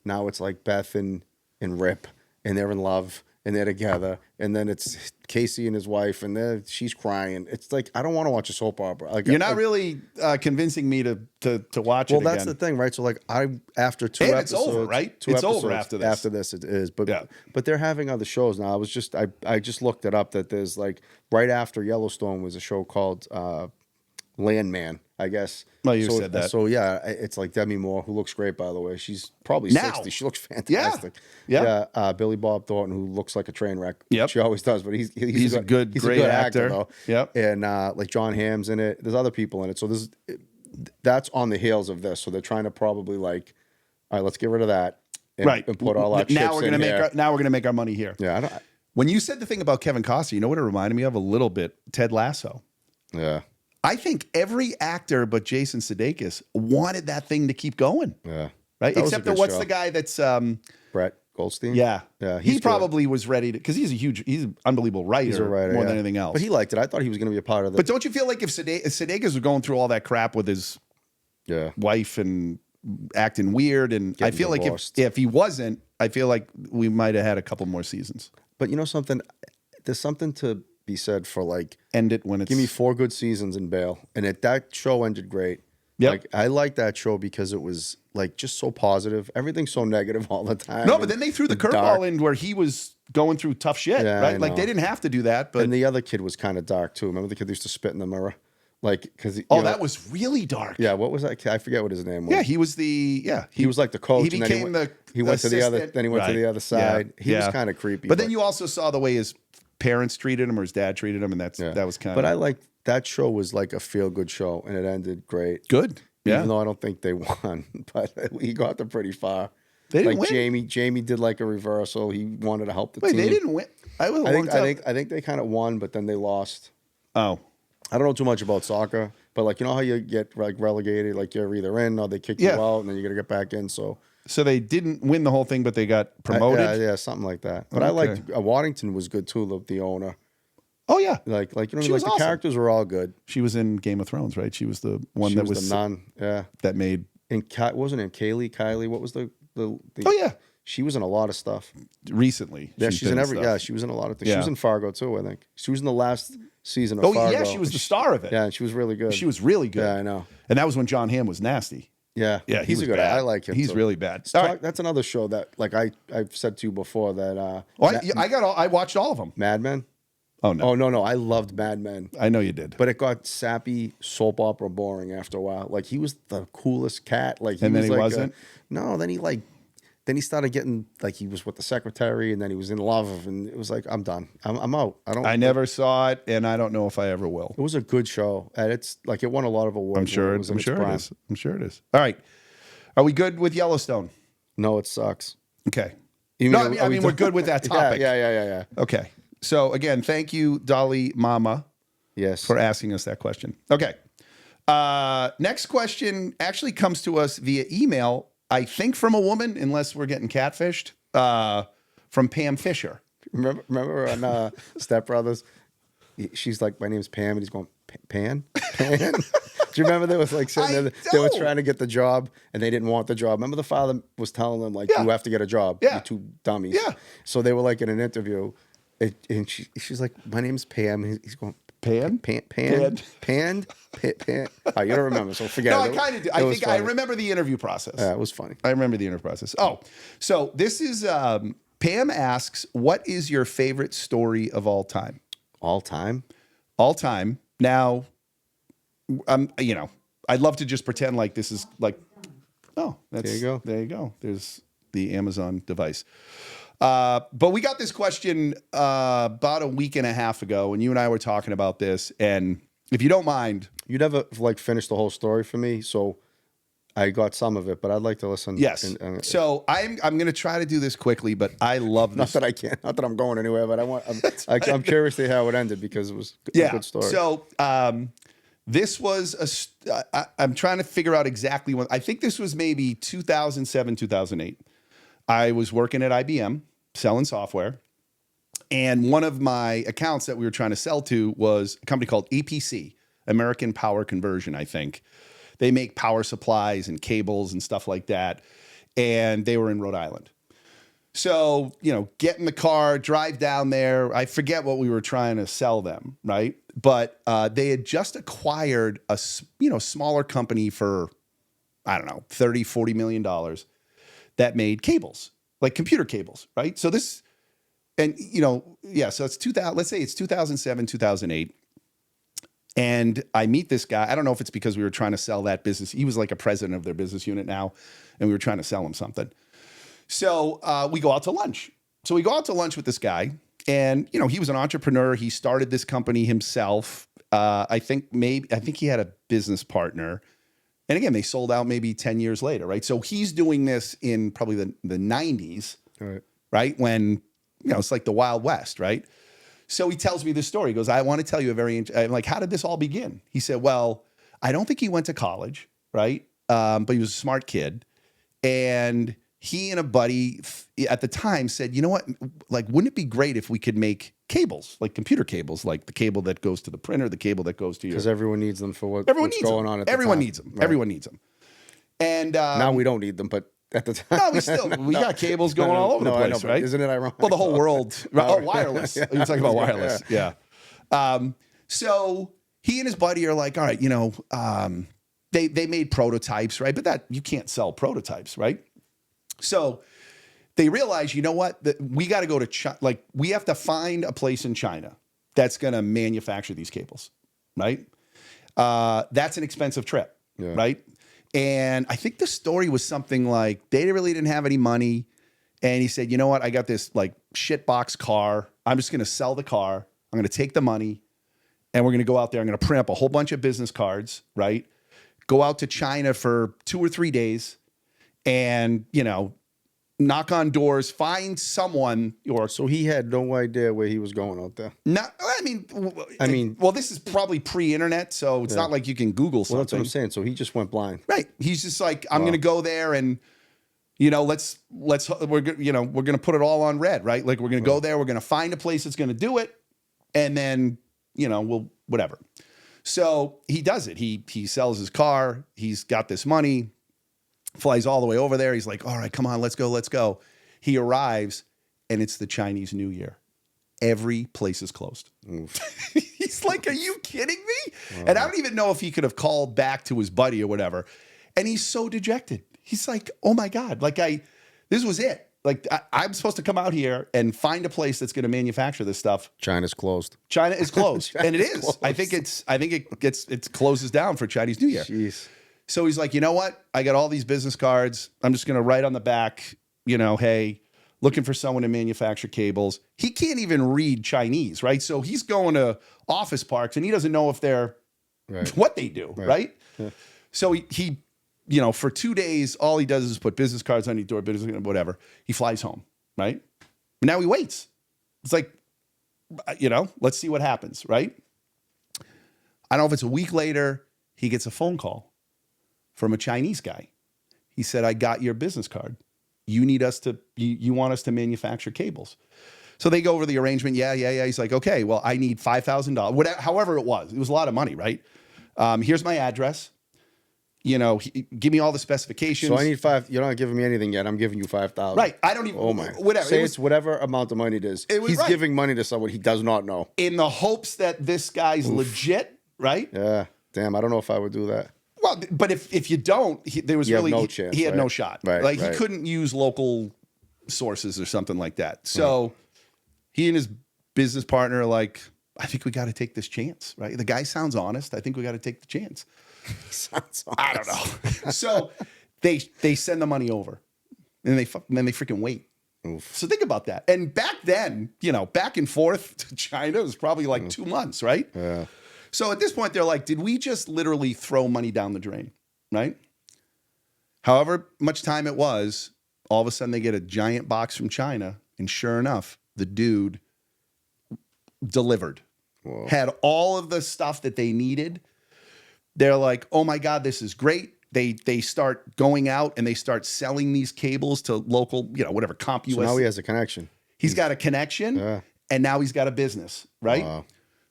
now it's like Beth and Rip. And they're in love, and they're together, and then it's Casey and his wife, and she's crying. It's like I don't want to watch a soap opera. Like, you're not really convincing me to watch it. Well, that's the thing, right? So like after 2 episodes, it's over, right? It's over after this. After this, it is. But they're having other shows now. I just looked it up that there's like right after Yellowstone was a show called Landman, I guess. Well, you said that. So yeah, it's like Demi Moore, who looks great, by the way. She's probably now 60. She looks fantastic. Yeah. Billy Bob Thornton, who looks like a train wreck. Yep. She always does, but he's a great actor though. Yep. And like John Hamm's in it. There's other people in it. So that's on the heels of this. So they're trying to probably like, all right, let's get rid of that. And put all our chips now we're gonna in make here. now we're gonna make our money here. Yeah. When you said the thing about Kevin Costner, you know what it reminded me of a little bit? Ted Lasso. Yeah. I think every actor but Jason Sudeikis wanted that thing to keep going. Yeah. Right? Except for what's the guy that's Brett Goldstein? Yeah. Yeah. He probably was ready to, because he's an unbelievable writer. He's a writer more than anything else. But he liked it. I thought he was going to be a part of it. But don't you feel like if Sudeikis was going through all that crap with his wife and acting weird, and I feel divorced. like if he wasn't, I feel like we might have had a couple more seasons. But you know something? There's something to be said for like end it when it's give me 4 good seasons and bail, and that show ended great. Yep. Like I liked that show because it was like just so positive. Everything's so negative all the time. No, but then they threw the curveball in where he was going through tough shit, right? Like they didn't have to do that, but and the other kid was kind of dark too. Remember the kid that used to spit in the mirror? Like, because that was really dark. yeah. What was that? I forget what his name was. Yeah, he was he was like the coach. He and became he went to the other. assistant. Then he went to Right. the other side. Yeah. He was kind of creepy. But then you also saw the way his parents treated him or his dad treated him, and that was kind of. But I like that show was like a feel good show, and it ended great. Good. Yeah. Even though I don't think they won, but he got them pretty far. They didn't like win? Jamie did like a reversal. He wanted to help the team. They didn't win. I think they kind of won, but then they lost. Oh. I don't know too much about soccer, but like, you know how you get like relegated, like you're either in or they kick you out and then you got to get back in. So they didn't win the whole thing, but they got promoted. yeah, something like that. But I liked Waddington was good too, the owner. Oh yeah, like you know, she was the awesome. characters were all good. She was in Game of Thrones, right? She was the one She that was the nun. Yeah, that made. And wasn't it Kylie? What was the? Oh yeah, she was in a lot of stuff recently. Yeah, she's in every. Stuff. Yeah, she was in a lot of things. Yeah. She was in Fargo too, I think. She was in the last season of Fargo. Oh yeah, she was the star of it. Yeah, and she was really good. She was really good. Yeah, I know. And that was when John Hamm was nasty. Yeah, yeah, he's a good. Bad. I like him. He's too. really bad. That's another show that, like I've said to you before that. I watched all of them. Mad Men. Oh no! Oh no! I loved Mad Men. I know you did, but it got sappy, soap opera boring after a while. Like he was the coolest cat. Like and then he wasn't. No, then he started getting like he was with the secretary, and then he was in love, and it was like I'm done. I'm out. I never saw it, and I don't know if I ever will. It was a good show, and it's like it won a lot of awards. I'm sure it is. I'm sure it is. All right, are we good with Yellowstone? No, it sucks. Okay. I mean we're good with that topic. Yeah. Okay. So again, thank you, Dolly Mama. Yes. For asking us that question. Okay. Next question actually comes to us via email. I think from a woman, unless we're getting catfished, from Pam Fisher. Remember on Step Brothers? She's like, my name's Pam, and he's going, Pan? Do you remember they was like sitting there? They were trying to get the job, and they didn't want the job. Remember the father was telling them, like, you have to get a job. Yeah. You two dummies. Yeah. So they were like in an interview, and she's like, my name's Pam. And he's going, Pan. Oh, you don't remember, so forget it. No, I kind of do. I think I remember the interview process. Yeah, it was funny. I remember the interview process. Oh, so this is Pam asks, what is your favorite story of all time? All time? All time. Now, I'd love to just pretend like this is like, there you go. There you go. There's the Amazon device. But we got this question about a week and a half ago, and you and I were talking about this. And if you don't mind, you'd never like finish the whole story for me, so I got some of it, but I'd like to listen. Yes. So I'm going to try to do this quickly, but I love this. Not that I can't. Not that I'm going anywhere, but I'm curious to hear how it ended because it was a good story. So this was I'm trying to figure out exactly when. I think this was maybe 2007, 2008. I was working at IBM selling software, and one of my accounts that we were trying to sell to was a company called APC, American Power Conversion, I think. They make power supplies and cables and stuff like that, and they were in Rhode Island. So, get in the car, drive down there. I forget what we were trying to sell them, right? But they had just acquired a smaller company for, I don't know, $30, $40 million. That made cables, like computer cables, right? So this, and so it's 2000. Let's say it's 2007, 2008, and I meet this guy. I don't know if it's because we were trying to sell that business. He was like a president of their business unit now, and we were trying to sell him something. So we go out to lunch. So we go out to lunch with this guy, and he was an entrepreneur. He started this company himself. I think he had a business partner. And again, they sold out maybe 10 years later, right? So he's doing this in probably the 90s, right? When, it's like the Wild West, right? So he tells me this story. He goes, I want to tell you I'm like, how did this all begin? He said, well, I don't think he went to college, right? But he was a smart kid. And he and a buddy at the time said, you know what? Like, wouldn't it be great if we could make cables, like computer cables, like the cable that goes to the printer, the cable that goes to your... Because everyone needs them for what's going on at the time. Everyone needs them. Right. Everyone needs them. And... now we don't need them, but at the time... No, we got cables going all over the place, right? Isn't it ironic? Well, the whole world... wireless. You're talking about wireless. Yeah. So he and his buddy are like, all right, they made prototypes, right? But that you can't sell prototypes, right? So they realize, you know what? That we got to go to China. Like, we have to find a place in China that's going to manufacture these cables, right? That's an expensive trip, right? And I think the story was something like they really didn't have any money. And he said, you know what? I got this like shitbox car. I'm just going to sell the car. I'm going to take the money and we're going to go out there. I'm going to print up a whole bunch of business cards, right? Go out to China for 2 or 3 days and, you know, knock on doors, find someone. Or So he had no idea where he was going out there. not, I mean, well, this is probably pre-internet, so it's not like you can Google something. Well, that's what I'm saying. So he just went blind. Right. He's just like, I'm going to go there and, you know, we're going to put it all on red, right? Like we're going to go there. We're going to find a place that's going to do it. And then, you know, we'll, whatever. So he does it. He sells his car. He's got this money, flies all the way over there. He's like, all right, come on, let's go, let's go. He arrives and it's the Chinese New Year. Every place is closed. He's like, are you kidding me? And I don't even know if he could have called back to his buddy or whatever. And he's so dejected. He's like, oh my God, like this was it. Like I'm supposed to come out here and find a place that's going to manufacture this stuff. China's closed. China is closed. And it is. Closed. I think it closes down for Chinese New Year. Jeez. So he's like, you know what? I got all these business cards. I'm just going to write on the back, you know, hey, looking for someone to manufacture cables. He can't even read Chinese, right? So he's going to office parks and he doesn't know if they're what they do, right? Yeah. So he, you know, for 2 days, all he does is put business cards on your door, business, whatever. He flies home, right? But now he waits. It's like, you know, let's see what happens, right? I don't know if it's a week later, he gets a phone call from a Chinese guy. He said, I got your business card. You need us to, you want us to manufacture cables. So they go over the arrangement. Yeah. He's like, okay, well, I need $5,000, whatever, however it was a lot of money, right? Here's my address. You know, give me all the specifications. So I need you're not giving me anything yet. I'm giving you 5,000. Right. I don't even, oh my, whatever. Say it's whatever amount of money it is. He's giving money to someone he does not know. In the hopes that this guy's legit, right? Yeah. Damn, I don't know if I would do that. Well, but if you don't, there was really no chance. He had no shot. Right, like he couldn't use local sources or something like that. So he and his business partner are like, I think we got to take this chance, right? The guy sounds honest. I think we got to take the chance. Sounds honest. I don't know. So they send the money over, and then they freaking wait. Oof. So think about that. And back then, you know, back and forth to China was probably like 2 months, right? Yeah. So at this point, they're like, did we just literally throw money down the drain, right? However much time it was, all of a sudden they get a giant box from China, and sure enough, the dude delivered. Whoa. Had all of the stuff that they needed. They're like, oh my God, this is great. They start going out and they start selling these cables to local, you know, whatever, CompUS. So now he has a connection. He's got a connection, and now he's got a business, right? Wow.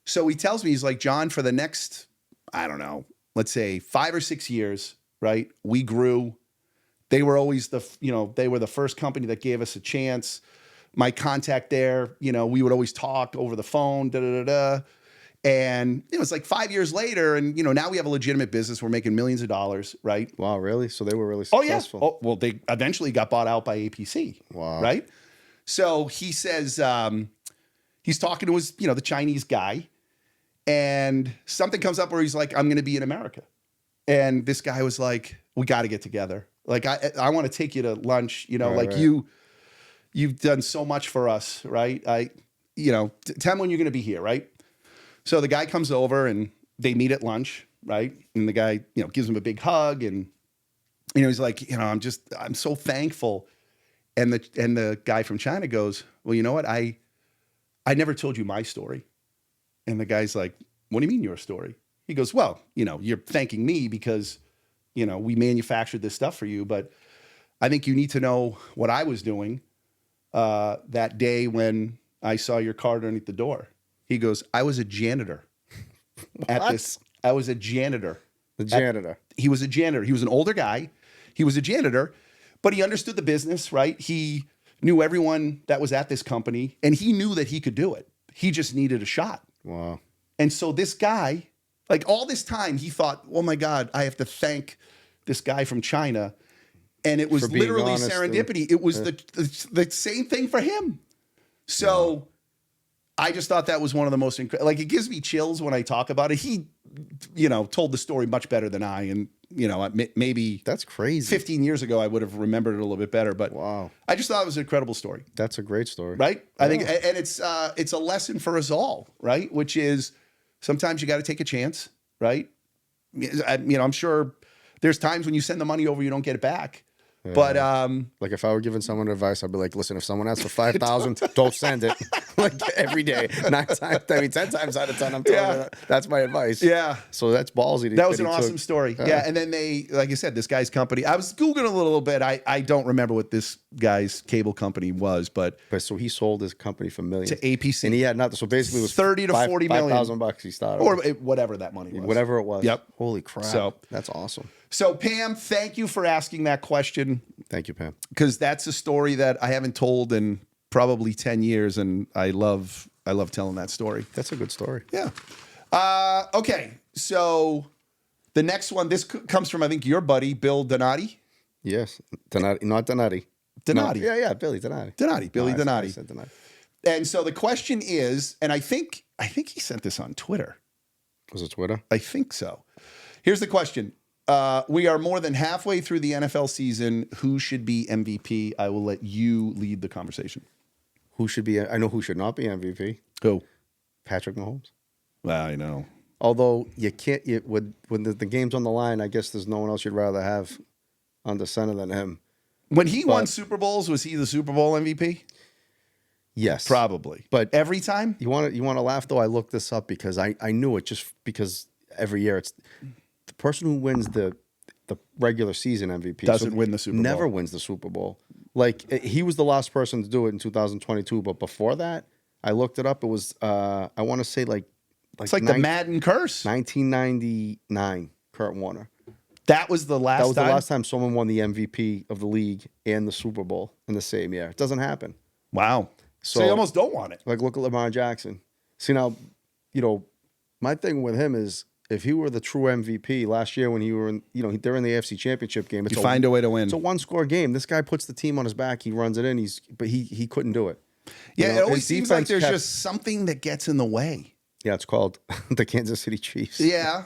So he tells me, he's like, John, for the next, I don't know, let's say 5 or 6 years, right? We grew. They were always they were the first company that gave us a chance. My contact there, you know, we would always talk over the phone, And it was like 5 years later, and, you know, now we have a legitimate business. We're making millions of dollars, right? Wow, really? So they were really successful. Oh, yeah. Oh, well, they eventually got bought out by APC. Wow. Right? So he says, he's talking to his, you know, the Chinese guy, and something comes up where he's like, I'm going to be in America. And this guy was like, we got to get together. Like, I want to take you to lunch, you know, you've done so much for us, right? Tell me when you're going to be here, right? So the guy comes over and they meet at lunch, right? And the guy, you know, gives him a big hug, and, you know, he's like, you know, I'm so thankful. And the guy from China goes, well, you know what? I never told you my story. And the guy's like, what do you mean your story? He goes, well, you know, you're thanking me because, you know, we manufactured this stuff for you, but I think you need to know what I was doing that day when I saw your card underneath the door. He goes, I was a janitor at this. I was a janitor. The janitor. He was a janitor. He was an older guy. He was a janitor, but he understood the business, right? He knew everyone that was at this company, and he knew that he could do it. He just needed a shot. Wow. And so this guy, like all this time, he thought, oh my God, I have to thank this guy from China. And it was literally serendipity. It was the same thing for him. So I just thought that was one of the most incredible. Like, it gives me chills when I talk about it. He, told the story much better than I, and maybe That's crazy. 15 years ago I would have remembered it a little bit better. But Wow, I just thought it was an incredible story, that's a great story. right? I think, and it's a lesson for us all, right? Which is sometimes you got to take a chance, right? I'm sure there's times when you send the money over, you don't get it back. But Like if I were giving someone advice, I'd be like, listen, if someone asks for 5,000, don't send it. Like every day, 10 times out of 10, I'm telling you that. That's my advice. yeah. So that's ballsy. That was an awesome story. Yeah. And then they, like I said, this guy's company, I was Googling a little bit. I don't remember what this guy's cable company was, but So he sold his company for millions. to APC. And he had nothing. So basically it was 30 to 40 million. $5,000 he started. Or whatever that money was. Whatever it was. Yep. Holy crap. So- That's awesome. So, Pam, thank you for asking that question, Thank you, Pam. because that's a story that I haven't told in probably 10 years, and I love telling that story. That's a good story. Yeah. Okay. So the next one, this comes from, I think, your buddy, Bill Donati. Yes. Donati, not Donati. Donati. No. Yeah, Billy Donati. Donati. Billy No, I Donati. said Donati. And so the question is, and I think he sent this on Twitter. Was it Twitter? I think so. Here's the question. We are more than halfway through the NFL season. Who should be MVP? I will let you lead the conversation. Who should be? I know who should not be MVP. Who? Patrick Mahomes. Well, I know. Although you can't, when the game's on the line, I guess there's no one else you'd rather have under center than him. When he won Super Bowls, was he the Super Bowl MVP? Yes, Probably. But every time? you want to laugh though. I looked this up because I knew it just because every year it's the person who wins the regular season MVP Doesn't win the Super Bowl. Never wins the Super Bowl. Like he was the last person to do it in 2022, but before that, I looked it up. It was I want to say like It's like the Madden curse. 1999. Kurt Warner. That was the last That was time? the last time someone won the MVP of the league and the Super Bowl in the same year. It doesn't happen. Wow. So So- you almost don't want it. Like, look at Lamar Jackson. See, now, my thing with him is if he were the true MVP last year when he were in, they're in the AFC Championship game. You find a way to win. It's a one-score game. This guy puts the team on his back. He runs it in. But he couldn't do it. Yeah, it always his seems like defense there's kept- just something that gets in the way. Yeah, it's called the Kansas City Chiefs. Yeah.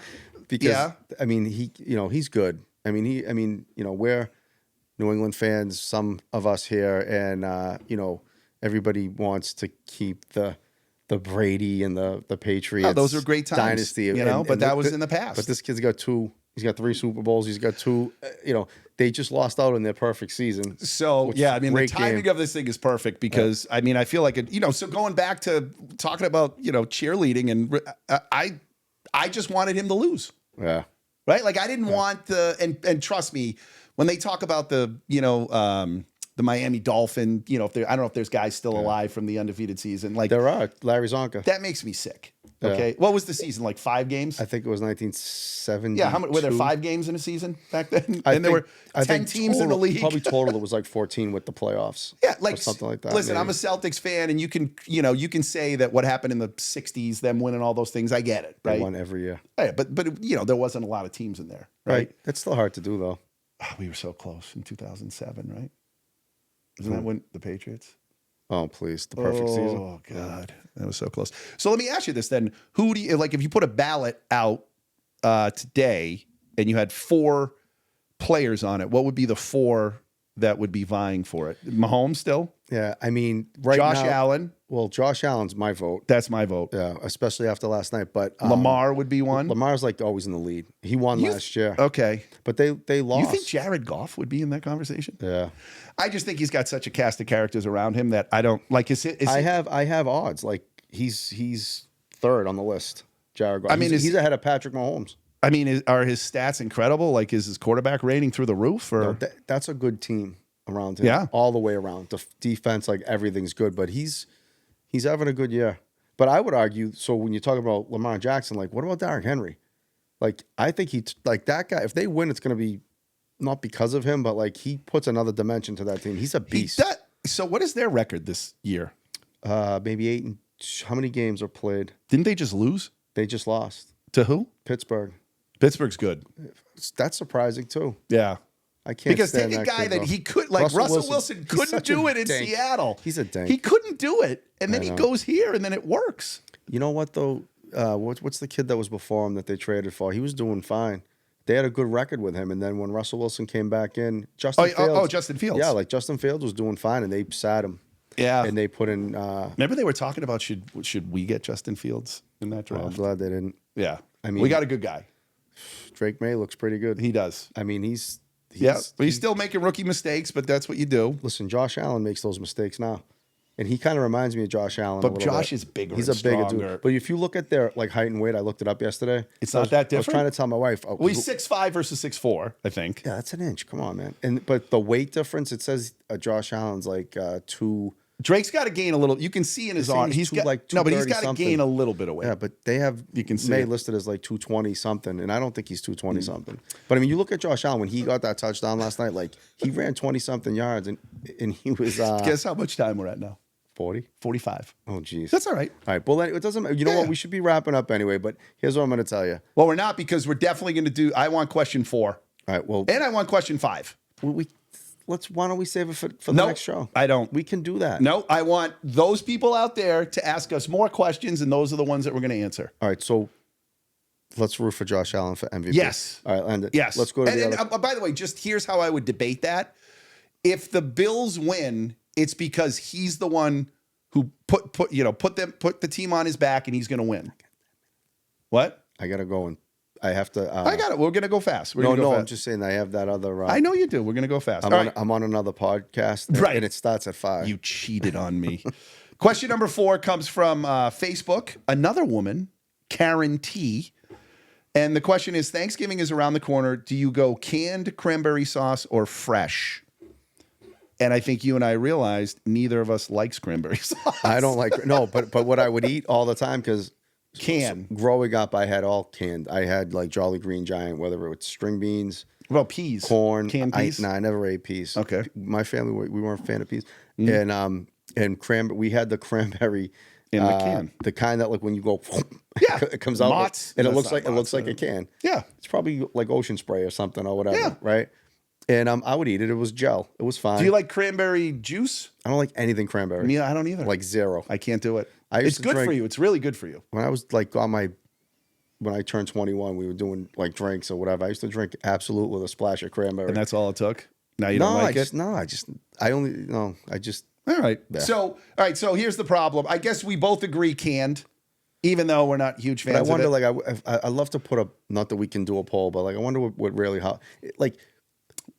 Because Yeah. I mean, he's good. We're New England fans, some of us here, and everybody wants to keep the Brady and the Patriots. Oh, those are great times, dynasty, but that was in the past. But this kid's got two. He's got 3 Super Bowls. He's got 2. They just lost out in their perfect season. So, which yeah, is the great timing game. of this thing is perfect because, I feel like it, so going back to talking about, cheerleading, and I just wanted him to lose, Yeah. right? Like I didn't want and trust me, when they talk about the Miami Dolphin, I don't know if there's guys still alive from the undefeated season. Like There are Larry Zonka. that makes me sick. Okay. What was the season? Like 5 games? I think it was 1970. Yeah, how many were there? 5 games in a season back then? And there were 10 teams in the league. Probably total it was like 14 with the playoffs. Yeah, or like something like that. Listen, maybe. I'm a Celtics fan, and you can say that what happened in the '60s, them winning all those things. I get it, They right? won every year. Yeah, but there wasn't a lot of teams in there, right? It's still hard to do though. We were so close in 2007, right? Isn't that when the Patriots? Oh please, the perfect season. Oh God, that was so close. So let me ask you this then: who do you like? If you put a ballot out today, and you had 4 players on it, what would be the 4 that would be vying for it? Mahomes still? Yeah, I mean, right Josh now, Allen? Well, Josh Allen's my vote. That's my vote. Yeah, especially after last night. But Lamar would be one. Lamar's like always in the lead. He won last year, Okay. but they lost. You think Jared Goff would be in that conversation? Yeah, I just think he's got such a cast of characters around him that I don't like. I have odds. Like he's 3rd on the list. Jared Goff. I mean, he's ahead of Patrick Mahomes. I mean, are his stats incredible? Like, is his quarterback rating through the roof? Or That's a good team around him. Yeah. all the way around. The defense, like everything's good, but he's having a good year. But I would argue. So when you talk about Lamar Jackson, like what about Derrick Henry? Like I think like that guy. If they win, it's going to be not because of him, but like he puts another dimension to that team. He's a beast. So what is their record this year? Maybe 8 and how many games are played? Didn't they just lose They just lost. to who? Pittsburgh. Pittsburgh's good. That's surprising too. Yeah. I can't because stand take a that guy kid, that bro. he could, like Russell Wilson he's couldn't such a do it in dink. Seattle. He's a dink. He couldn't do it, and then he know. goes here, and then it works. You know what though? What's the kid that was before him that they traded for? He was doing fine. They had a good record with him, and then when Russell Wilson came back in, Justin Fields. Justin Fields. Yeah, like Justin Fields was doing fine, and they sat him. Yeah, And they put in. remember they were talking about should we get Justin Fields in that draft? I'm glad they didn't. Yeah, I mean, we got a good guy. Drake May looks pretty good. He does. I mean, he's still making rookie mistakes, but that's what you do. Listen, Josh Allen makes those mistakes now. And he kind of reminds me of Josh Allen. But Josh is bigger. He's and a bigger stronger. dude. But if you look at their like height and weight, I looked it up yesterday. It's not that different. I was trying to tell my wife. Well, he's 6'5" versus 6'4", I think. Yeah, that's an inch. Come on, man. But the weight difference, it says Josh Allen's like 2. Drake's got to gain a little. You can see in his arm. He's got like no, but he's 230 got to something. gain a little bit of weight. Yeah, but they have You can see May it. listed as like 220 something, and I don't think he's 220 something. But I mean, you look at Josh Allen when he got that touchdown last night. Like he ran 20 something yards, and he was Guess how much time we're at now? 40. 45. Oh, geez. That's all right. All right. Well, it doesn't matter. You know Yeah. what? We should be wrapping up anyway, but here's what I'm going to tell you. Well, we're not because we're definitely going to do. I want question 4, All right. Well, and I want question 5. why don't we save it for the No, next show? I don't. We can do that. No, I want those people out there to ask us more questions, and those are the ones that we're going to answer. All right. So let's root for Josh Allen for MVP. Yes. All right. End it. Yes. Let's go to the and, other. by the way, just here's how I would debate that. If the Bills win, it's because he's the one who put the team on his back, and he's going to win. What? I got to go and I have to. I got it. We're going to go fast. We're No, gonna go no. fast. I'm just saying I have that other. I know you do. We're going to go fast. I'm All on. right. I'm on another podcast. Right. And it starts at 5. You cheated on me. Question number 4 comes from Facebook. Another woman, Karen T. And the question is, Thanksgiving is around the corner. Do you go canned cranberry sauce or fresh? And I think you and I realized neither of us likes cranberry sauce. I don't like but what I would eat all the time because growing up I had all canned. I had like Jolly Green Giant, whether it was string beans, What about peas? corn, Canned peas? I never ate peas. Okay. My family we weren't a fan of peas, and cranberry. We had the cranberry In the can. the kind that like when you go, Yeah. it comes out Mott's. and it That's looks not like Mott's, a can. Yeah. It's probably like ocean spray or something or whatever, Yeah. right? And I would eat it. It was gel. It was fine. Do you like cranberry juice? I don't like anything cranberry. Me, I don't either. Like zero. I can't do it. I used It's to good for drink- you. It's really good for you. When I was like when I turned 21, we were doing like drinks or whatever. I used to drink Absolute with a splash of cranberry. And that's all it took. Now you don't like it? I just All right. Yeah. So, So here's the problem. I guess we both agree canned, even though we're not huge fans I wonder, of it. like, I love to put not that we can do a poll, but like, I wonder what really how, like,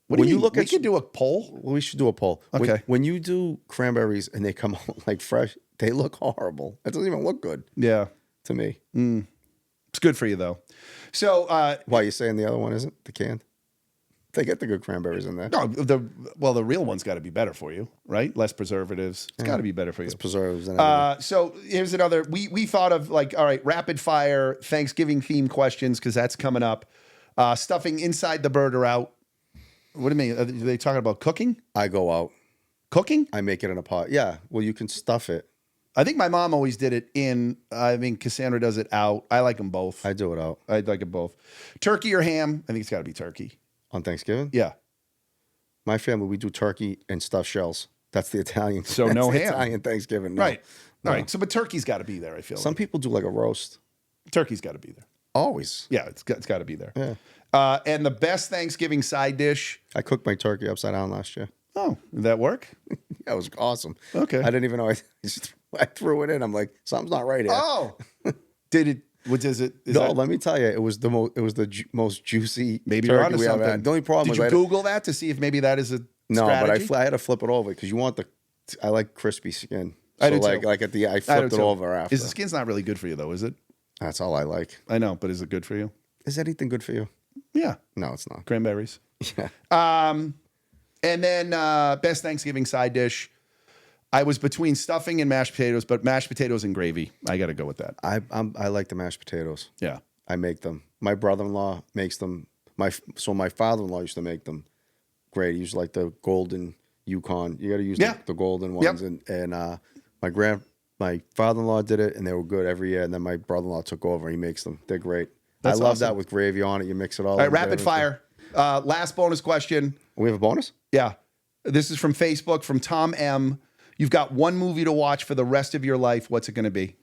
What do when you you mean? look We at, could do a poll. well, we should do a poll. Okay. When you do cranberries and they come out like fresh, they look horrible. It doesn't even look good Yeah. to me. It's good for you, though. So, Why you saying the other one isn't the canned? They get the good cranberries in there. no, the real one's got to be better for you, right? Less preservatives. It's got to be better for you. It's preserves and everything. So here's another. We thought of like, all right, rapid fire Thanksgiving themed questions because that's coming up. Stuffing inside the bird or out. What do you mean? Are they talking about cooking? I go out. Cooking? I make it in a pot. Yeah. Well, you can stuff it. I think my mom always did it in. I mean, Cassandra does it out. I like them both. I do it out. I like it both. Turkey or ham? I think it's got to be turkey. On Thanksgiving? Yeah. My family, we do turkey and stuffed shells. That's the Italian. So that's no the ham. Italian Thanksgiving. No. Right. No. All right. So, but turkey's got to be there. I feel Some people do like a roast. turkey's got to be there. Always. Yeah, it's got to be there. Yeah. And the best Thanksgiving side dish. I cooked my turkey upside down last year. Oh, did that work? Yeah, it was awesome. Okay. I didn't even know. I threw it in. I'm like, something's not right here. Oh, did it? What is it? Is no, that, let me tell you, it was the most juicy. maybe you're turkey onto we ever something. had. The only problem did was you Google that to see if maybe that is a no, strategy? but I had to flip it over because you want I like crispy skin. So I do like too. like at the I I do flipped it too. over after. Is the skin's not really good for you though? Is it? That's all I like. I know, but is it good for you? Is anything good for you? Yeah, No, it's not. cranberries. Yeah. And then best Thanksgiving side dish. I was between stuffing and mashed potatoes, but mashed potatoes and gravy. I got to go with that. I like the mashed potatoes. Yeah. I make them. My brother-in-law makes them. My father-in-law used to make them. Great. He used like the golden Yukon. You got to use the golden ones. Yep. And my father-in-law did it, and they were good every year. And then my brother-in-law took over. And he makes them. They're great. That's I love awesome. that with gravy on it. You mix it all. All right, in rapid together. fire. Last bonus question. We have a bonus? Yeah. This is from Facebook, from Tom M. You've got one movie to watch for the rest of your life. What's it going to be?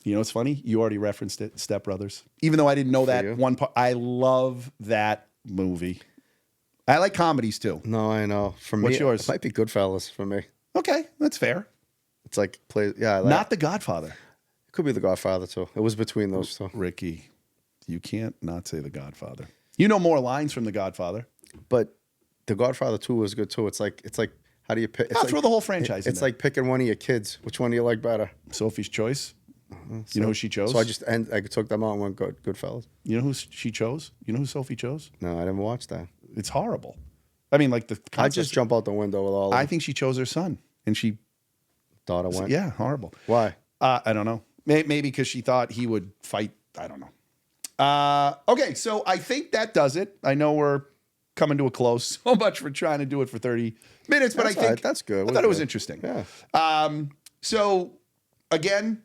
You know what's funny? You already referenced it, Step Brothers. Even though I didn't know that one part. I love that movie. I like comedies too. No, I know. For me, What's yours? it might be Goodfellas for me. Okay, that's fair. It's like, Not The Godfather. It could be The Godfather too. It was between those two. Ricky, you can't not say The Godfather. You know more lines from The Godfather. But The Godfather 2 was good too. It's like how do you pick? It's I'll throw the whole franchise in It's there. like picking one of your kids. Which one do you like better? Sophie's Choice. You know who she chose? So I took them out and went Goodfellas. You know who she chose? You know who Sophie chose? No, I didn't watch that. It's horrible. I mean, like the I concept. just jump out the window with all. I think she chose her son, and she daughter went. Yeah, horrible. Why? I don't know. Maybe because she thought he would fight. I don't know. Okay, so I think that does it. I know we're coming to a close. So much for trying to do it for 30 minutes, but That's I think all right. That's good. I thought it was interesting. Yeah. So again,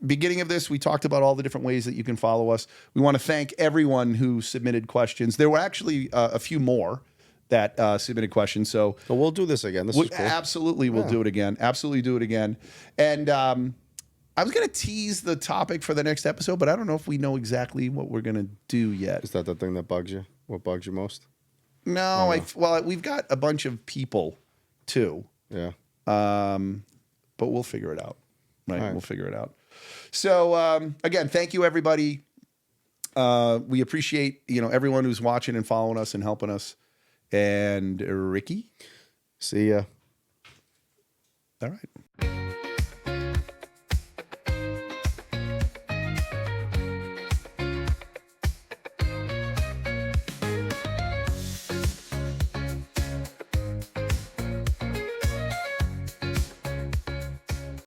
beginning of this, we talked about all the different ways that you can follow us. We want to thank everyone who submitted questions. There were actually a few more that submitted questions. So we'll do this again. This is cool. Absolutely, we'll do it again. Absolutely do it again. And I was going to tease the topic for the next episode, but I don't know if we know exactly what we're going to do yet. Is that the thing that bugs you? What bugs you most? No, well, we've got a bunch of people too. Yeah. But we'll figure it out. Right? We'll figure it out. So again, thank you everybody. We appreciate everyone who's watching and following us and helping us. And Ricky, see ya. All right.